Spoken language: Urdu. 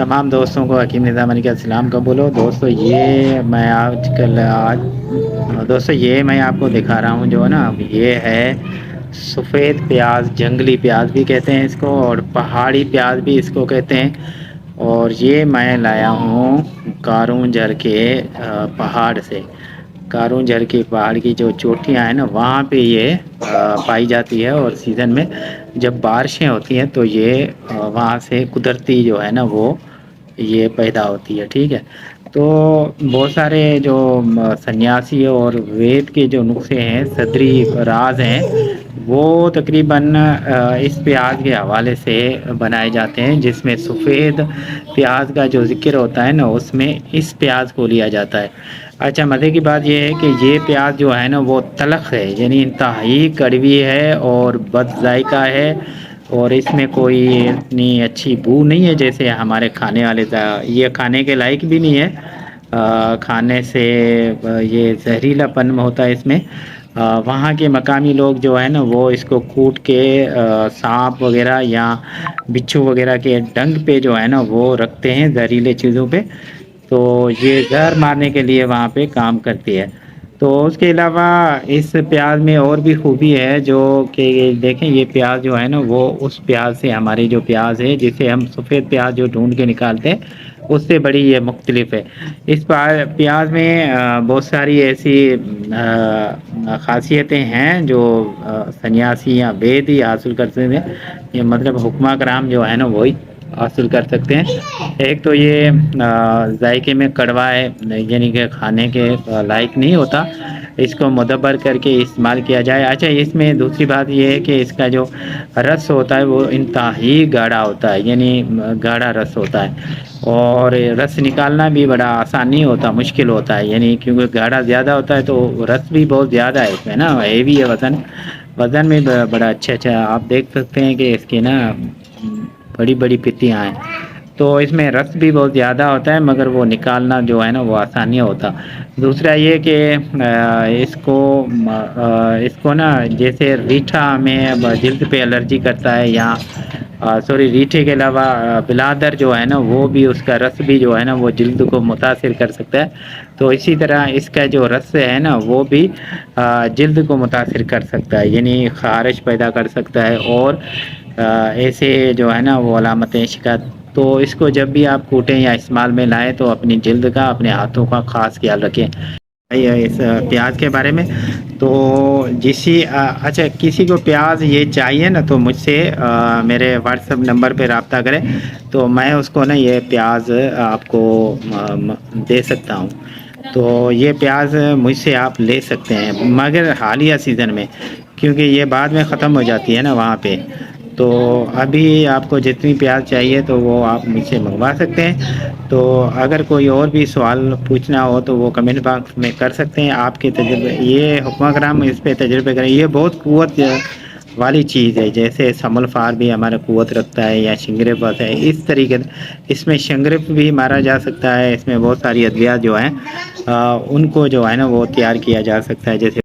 تمام دوستوں کو حکیم نظام علی کا السلام قبول ہو۔ دوستو یہ میں آپ کو دکھا رہا ہوں جو ہے نا، یہ ہے سفید پیاز، جنگلی پیاز بھی کہتے ہیں اس کو، اور پہاڑی پیاز بھی اس کو کہتے ہیں۔ اور یہ میں لایا ہوں کارون جھر کے پہاڑ سے۔ کارون جھر کے پہاڑ کی جو چوٹیاں ہیں نا، وہاں پہ یہ پائی جاتی ہے، اور سیزن میں جب بارشیں ہوتی ہیں تو یہ وہاں سے قدرتی جو ہے نا وہ یہ پیدا ہوتی ہے، ٹھیک ہے۔ تو بہت سارے جو سنیاسی اور وید کے جو نسخے ہیں، صدری راز ہیں، وہ تقریباً اس پیاز کے حوالے سے بنائے جاتے ہیں، جس میں سفید پیاز کا جو ذکر ہوتا ہے نا، اس میں اس پیاز کو لیا جاتا ہے۔ اچھا، مزے کی بات یہ ہے کہ یہ پیاز جو ہے نا وہ تلخ ہے، یعنی انتہائی کڑوی ہے اور بد ذائقہ ہے، اور اس میں کوئی اتنی اچھی بو نہیں ہے جیسے ہمارے کھانے والے، یہ کھانے کے لائق بھی نہیں ہے۔ کھانے سے یہ زہریلا پن ہوتا ہے اس میں۔ وہاں کے مقامی لوگ جو ہے نا وہ اس کو کوٹ کے سانپ وغیرہ یا بچھو وغیرہ کے ڈنگ پہ جو ہے نا وہ رکھتے ہیں، زہریلے چیزوں پہ، تو یہ زہر مارنے کے لیے وہاں پہ کام کرتی ہے۔ تو اس کے علاوہ اس پیاز میں اور بھی خوبی ہے، جو کہ دیکھیں یہ پیاز جو ہے نا وہ اس پیاز سے، ہماری جو پیاز ہے جسے ہم سفید پیاز جو ڈھونڈ کے نکالتے ہیں، اس سے بڑی یہ مختلف ہے۔ اس پیاز میں بہت ساری ایسی خاصیتیں ہیں جو سنیاسی یا وید ہی حاصل کرتے ہیں، یہ مطلب حکمہ کرام جو ہے نا وہی حاصل کر سکتے ہیں۔ ایک تو یہ ذائقے میں کڑوا ہے، یعنی کہ کھانے کے لائق نہیں ہوتا، اس کو مدبر کر کے استعمال کیا جائے۔ اچھا، اس میں دوسری بات یہ ہے کہ اس کا جو رس ہوتا ہے وہ انتہائی گاڑھا ہوتا ہے، یعنی گاڑھا رس ہوتا ہے، اور رس نکالنا بھی بڑا آسان نہیں ہوتا، مشکل ہوتا ہے، یعنی کیونکہ گاڑھا زیادہ ہوتا ہے تو رس بھی بہت زیادہ ہے اس میں نا، ہیوی ہے، وزن میں بڑا اچھا آپ دیکھ سکتے ہیں کہ اس کی نا بڑی بڑی پتیاں ہیں، تو اس میں رس بھی بہت زیادہ ہوتا ہے، مگر وہ نکالنا جو ہے نا وہ آسان نہیں ہوتا۔ دوسرا یہ کہ اس کو نا جیسے ریٹھا میں جلد پہ الرجی کرتا ہے، یا ریٹھے کے علاوہ بلادر جو ہے نا وہ بھی، اس کا رس بھی جو ہے نا وہ جلد کو متاثر کر سکتا ہے، تو اسی طرح اس کا جو رس ہے نا وہ بھی جلد کو متاثر کر سکتا ہے، یعنی خارش پیدا کر سکتا ہے، اور ایسے جو ہے نا وہ علامتیں شکایت۔ تو اس کو جب بھی آپ کوٹیں یا استعمال میں لائیں تو اپنی جلد کا، اپنے ہاتھوں کا خاص خیال رکھیں۔ اس پیاز کے بارے میں تو اچھا، کسی کو پیاز یہ چاہیے نا تو مجھ سے میرے واٹس ایپ نمبر پہ رابطہ کریں، تو میں اس کو نا یہ پیاز آپ کو دے سکتا ہوں۔ تو یہ پیاز مجھ سے آپ لے سکتے ہیں، مگر حالیہ سیزن میں، کیونکہ یہ بعد میں ختم ہو جاتی ہے نا وہاں پہ۔ تو ابھی آپ کو جتنی پیاز چاہیے تو وہ آپ مجھ سے منگوا سکتے ہیں۔ تو اگر کوئی اور بھی سوال پوچھنا ہو تو وہ کمنٹ باکس میں کر سکتے ہیں۔ آپ کے تجربے، یہ حکمہ کرام اس پہ تجربے کریں، یہ بہت قوت والی چیز ہے، جیسے سمل فار بھی ہمارا قوت رکھتا ہے، یا شنگریف ہے، اس طریقے اس میں شنگریف بھی مارا جا سکتا ہے، اس میں بہت ساری ادویات جو ہیں ان کو جو ہے نا وہ تیار کیا جا سکتا ہے، جیسے